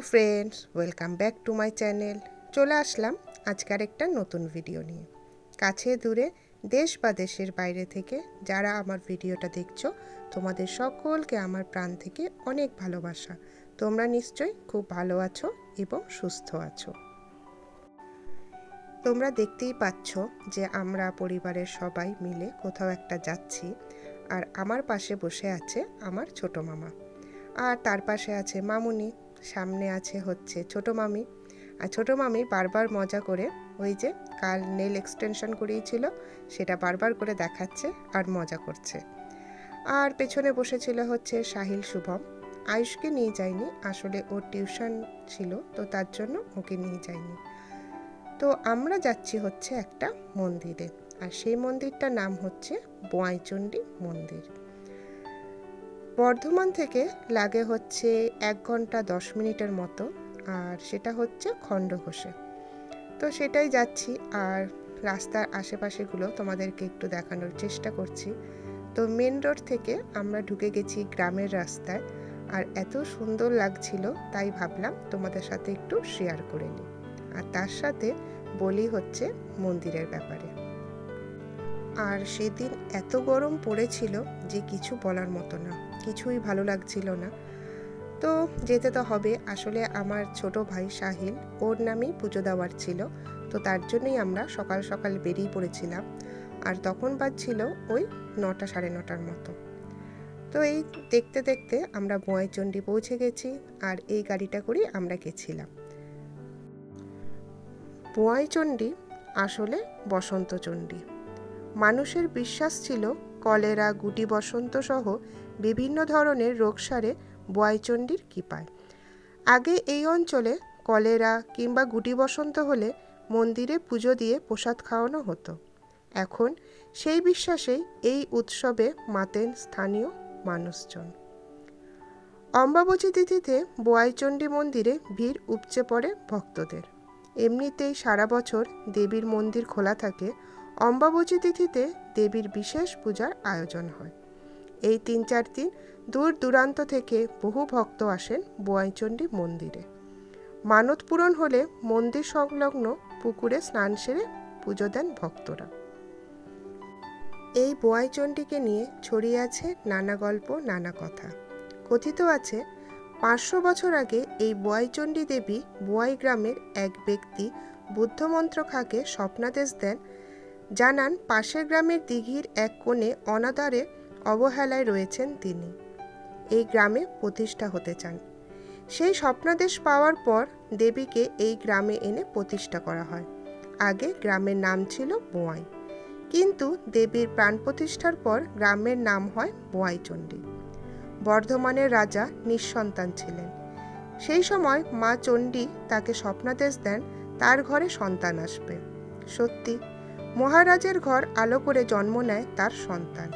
Friends, welcome back to my channel. চলে আসলাম আজকের একটা নতুন ভিডিও নিয়ে। কাছে দূরে, দেশ বা দেশের বাইরে থেকে যারা আমার ভিডিওটা দেখছো, তোমাদের সকলকে আমার প্রাণ থেকে অনেক ভালোবাসা। তোমরা নিশ্চয়ই খুব ভালো আছো এবং সুস্থ আছো। তোমরা দেখতেই পাচ্ছ যে আমরা পরিবারের সবাই মিলে কোথাও একটা যাচ্ছি, আর আমার পাশে বসে আছে আমার ছোট মামা, আর তার পাশে আছে মামুনি, সামনে আছে হচ্ছে ছোট মামি। আর ছোট মামি বারবার মজা করে ওই যে কাল নেল এক্সটেনশন করিয়েছিল সেটা বারবার করে দেখাচ্ছে আর মজা করছে। আর পেছনে বসেছিল হচ্ছে সাহিল শুভম। আয়ুষকে নিয়ে যায়নি, আসলে ওর টিউশন ছিল তো তার জন্য ওকে নিয়ে যায়নি। তো আমরা যাচ্ছি হচ্ছে একটা মন্দিরে, আর সেই মন্দিরটার নাম হচ্ছে বোয়াইচণ্ডী মন্দির। বর্ধমান থেকে লাগে হচ্ছে 1 ঘন্টা 10 মিনিটের মতো, আর সেটা হচ্ছে খণ্ডঘোষে। তো সেটাই যাচ্ছি, আর রাস্তার আশেপাশেগুলো তোমাদেরকে একটু দেখানোর চেষ্টা করছি। তো মেন রোড থেকে আমরা ঢুকে গেছি গ্রামের রাস্তায়, আর এত সুন্দর লাগছিল তাই ভাবলাম তোমাদের সাথে একটু শেয়ার করে নিই, আর তার সাথে বলি হচ্ছে মন্দিরের ব্যাপারে। আর সেদিন এত গরম পড়েছিল যে কিছু বলার মতো না, কিছুই ভালো লাগছিল না। তো যেতে তো হবে, আসলে আমার ছোট ভাই সাহিল, ওর নামেই পুজো দেওয়ার ছিল, তো তার জন্যই আমরা সকাল সকাল বেরিয়ে পড়েছিলাম। আর তখন বাজছিল ওই 9টা সাড়ে 9টার মতো। তো এই দেখতে দেখতে আমরা বোয়াইচণ্ডী পৌঁছে গেছি, আর এই গাড়িটা করেই আমরা গেছিলাম। বোয়াইচণ্ডী আসলে বসন্তচণ্ডী। মানুষের বিশ্বাস ছিল কলেরা, গুটি বসন্ত সহ বিভিন্ন ধরনের রোগ সারে বোয়াইচণ্ডীর কৃপায়। আগে এই অঞ্চলে কলেরা কিংবা গুটি বসন্ত হলে মন্দিরে পুজো দিয়ে প্রসাদ খাওয়ানো হতো। এখন সেই বিশ্বাসেই এই উৎসবে মাতেন স্থানীয় মানুষজন। অম্বাবচী তিথিতে বোয়াইচণ্ডী মন্দিরে ভিড় উপচে পড়ে ভক্তদের। এমনিতেই সারা বছর দেবীর মন্দির খোলা থাকে, অম্বাবচী তিথিতে দেবীর বিশেষ পূজার আয়োজন হয়। এই 3-4 দিন দূর দূরান্ত থেকে বহু ভক্ত আসেন বোয়াইচণ্ডী মন্দিরে। মানত পূরণ হলে মন্দির সংলগ্ন পুকুরে স্নান সেরে পুজো দেন ভক্তরা। এই বোয়াইচণ্ডীকে নিয়ে ছড়িয়ে আছে নানা গল্প, নানা কথা। কথিত আছে 500 বছর আগে এই বোয়াইচণ্ডী দেবী বোয়াই গ্রামের এক ব্যক্তি বুদ্ধমন্ত্র খাকে স্বপ্নাদেশ দেন, জানান পাশের গ্রামের দিঘির এক কোণে অনাদরে অবহেলায় রয়েছেন তিনি, এই গ্রামে প্রতিষ্ঠা হতে চান। সেই স্বপ্নাদেশ পাওয়ার পর দেবীকে এই গ্রামে এনে প্রতিষ্ঠা করা হয়। আগে গ্রামের নাম ছিল বোয়াই, কিন্তু দেবীর প্রাণ প্রতিষ্ঠার পর গ্রামের নাম হয় বোয়াইচণ্ডী। বর্ধমানের রাজা নিঃসন্তান ছিলেন। সেই সময় মা চণ্ডী তাকে স্বপ্নাদেশ দেন তার ঘরে সন্তান আসবে। সত্যি মহারাজের ঘর আলো করে জন্ম নেয় তার সন্তান।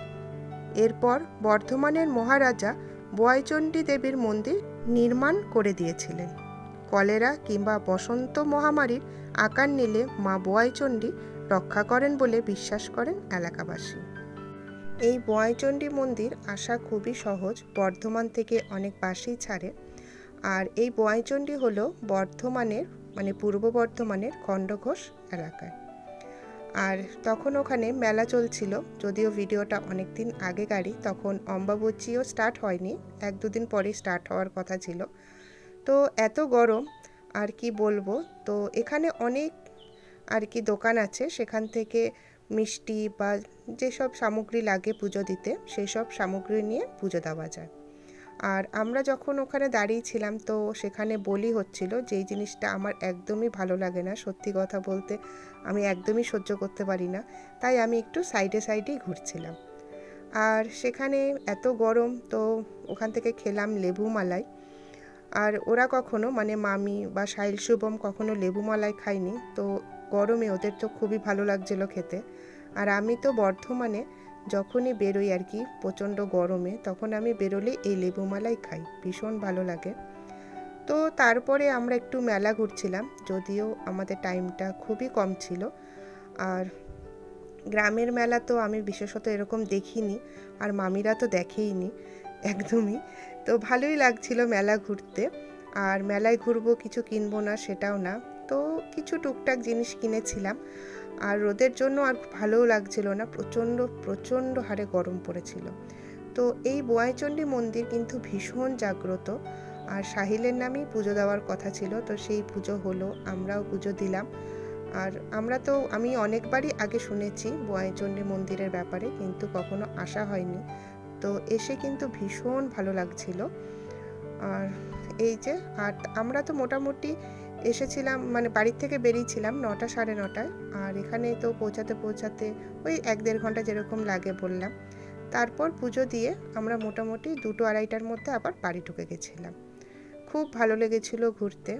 এরপর বর্ধমানের মহারাজা বোয়াইচণ্ডী দেবীর মন্দির নির্মাণ করে দিয়েছিলেন। কলেরা কিংবা বসন্ত মহামারীর আকার নিলে মা বোয়াইচণ্ডী রক্ষা করেন বলে বিশ্বাস করেন এলাকাবাসী। এই বোয়াইচণ্ডী মন্দির আসা খুবই সহজ, বর্ধমান থেকে অনেক বাসই ছাড়ে। আর এই বোয়াইচণ্ডী হলো বর্ধমানের পূর্ব বর্ধমানের খণ্ডঘোষ এলাকায়। আর তখন ওখানে মেলা চলছিল, যদিও ভিডিওটা অনেক দিন আগেকারই, তখন অম্বাবচীও স্টার্ট হয়নি, 1-2 দিন পরেই স্টার্ট হওয়ার কথা ছিল। তো এত গরম আর কি বলবো। তো এখানে অনেক দোকান আছে, সেখান থেকে মিষ্টি বা যেসব সামগ্রী লাগে পুজো দিতে সেই সব সামগ্রী নিয়ে পুজো দেওয়া যায়। আর আমরা যখন ওখানে দাঁড়িয়েছিলাম তো সেখানে বলি হচ্ছিল যে এই জিনিসটা আমার একদমই ভালো লাগে না, সত্যি কথা বলতে আমি একদমই সহ্য করতে পারি না, তাই আমি একটু সাইডেই ঘুরছিলাম। আর সেখানে এত গরম, তো ওখান থেকে খেলাম লেবু মালাই। আর ওরা কখনো মামি বা সাহিল শুভম কখনো লেবু মালাই খায়নি, তো গরমে ওদের তো খুবই ভালো লাগছিল খেতে। আর আমি তো বর্ধমানে যখনই বেরোই প্রচণ্ড গরমে, তখন আমি বেরোলে এই লেবু মালাই খাই, ভীষণ ভালো লাগে। তো তারপরে আমরা একটু মেলা ঘুরছিলাম, যদিও আমাদের টাইমটা খুবই কম ছিল। আর গ্রামের মেলা তো আমি বিশেষত এরকম দেখিনি, আর মামিরা তো দেখেইনি একদমই। তো ভালোই লাগছিল মেলা ঘুরতে। আর মেলায় ঘুরবো কিছু কিনবো না সেটাও না, তো কিছু টুকটাক জিনিস কিনেছিলাম। আর রোদের জন্য আর ভালোও লাগছিল না, প্রচণ্ড প্রচণ্ড হারে গরম পড়েছিল। তো এই বোয়াইচণ্ডী মন্দির কিন্তু ভীষণ জাগ্রত, আর সাহিলের নামেই পুজো দেওয়ার কথা ছিল, তো সেই পুজো হলো, আমরাও পুজো দিলাম। আর আমি অনেকবারই আগে শুনেছি বোয়াইচণ্ডী মন্দিরের ব্যাপারে, কিন্তু কখনো আসা হয়নি। তো এসে কিন্তু ভীষণ ভালো লাগছিল। আর এই যে, আর আমরা তো মোটামুটি এসেছিলাম, মানে বাড়ির থেকে বেরিয়েছিলাম 9টা সাড়ে 9টায়, আর এখানে তো পৌঁছাতে ওই 1-1.5 ঘন্টা যেরকম লাগে বললাম। তারপর পুজো দিয়ে আমরা মোটামুটি 2-2-2:30টার মধ্যে আবার বাড়ি ঢুকে গেছিলাম। খুব ভালো লেগেছিল ঘুরতে।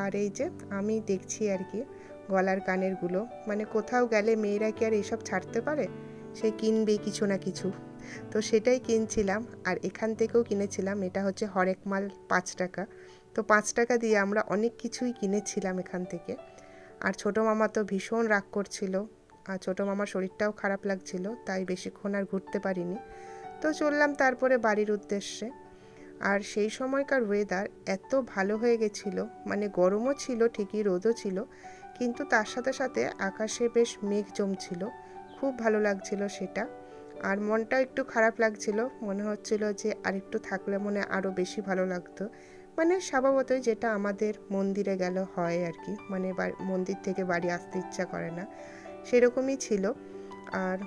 আর এই যে আমি দেখছি আর কি গলার কানেরগুলো, মানে কোথাও গেলে মেয়েরা কি আর এইসব ছাড়তে পারে, সে কিনবে কিছু না কিছু, তো সেটাই কিনছিলাম। আর এখান থেকেও কিনেছিলাম, এটা হচ্ছে হরেক মাল 5 টাকা, তো 5 টাকা দিয়ে আমরা অনেক কিছুই কিনেছিলাম এখান থেকে। আর ছোটো মামা তো ভীষণ রাগ করছিল, আর ছোটো মামার শরীরটাও খারাপ লাগছিল, তাই বেশিক্ষণ আর ঘুরতে পারিনি। তো চললাম তারপরে বাড়ির উদ্দেশ্যে। আর সেই সময়কার ওয়েদার এত ভালো হয়ে গেছিল, মানে গরমও ছিল ঠিকই, রোদও ছিল, কিন্তু তার সাথে সাথে আকাশে বেশ মেঘ জমছিল, খুব ভালো লাগছিল সেটা। আর মনটাও একটু খারাপ লাগছিল, মনে হচ্ছিল যে আরেকটু থাকলে মনে আরও বেশি ভালো লাগতো, মানে স্বভাবতই যেটা আমাদের মন্দিরে গেলে হয় আর কি, মানে মন্দির থেকে বাড়ি আসতে ইচ্ছা করে না, সেরকমই ছিল। আর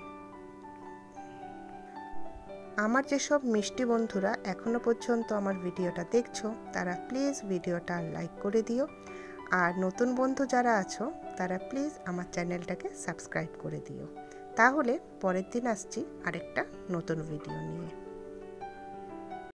আমার যেসব মিষ্টি বন্ধুরা এখনও পর্যন্ত আমার ভিডিওটা দেখছো, তারা প্লিজ ভিডিওটা লাইক করে দিও। আর নতুন বন্ধু যারা আছো তারা প্লিজ আমার চ্যানেলটাকে সাবস্ক্রাইব করে দিও। তাহলে পরের দিন আসছি আরেকটা নতুন ভিডিও নিয়ে।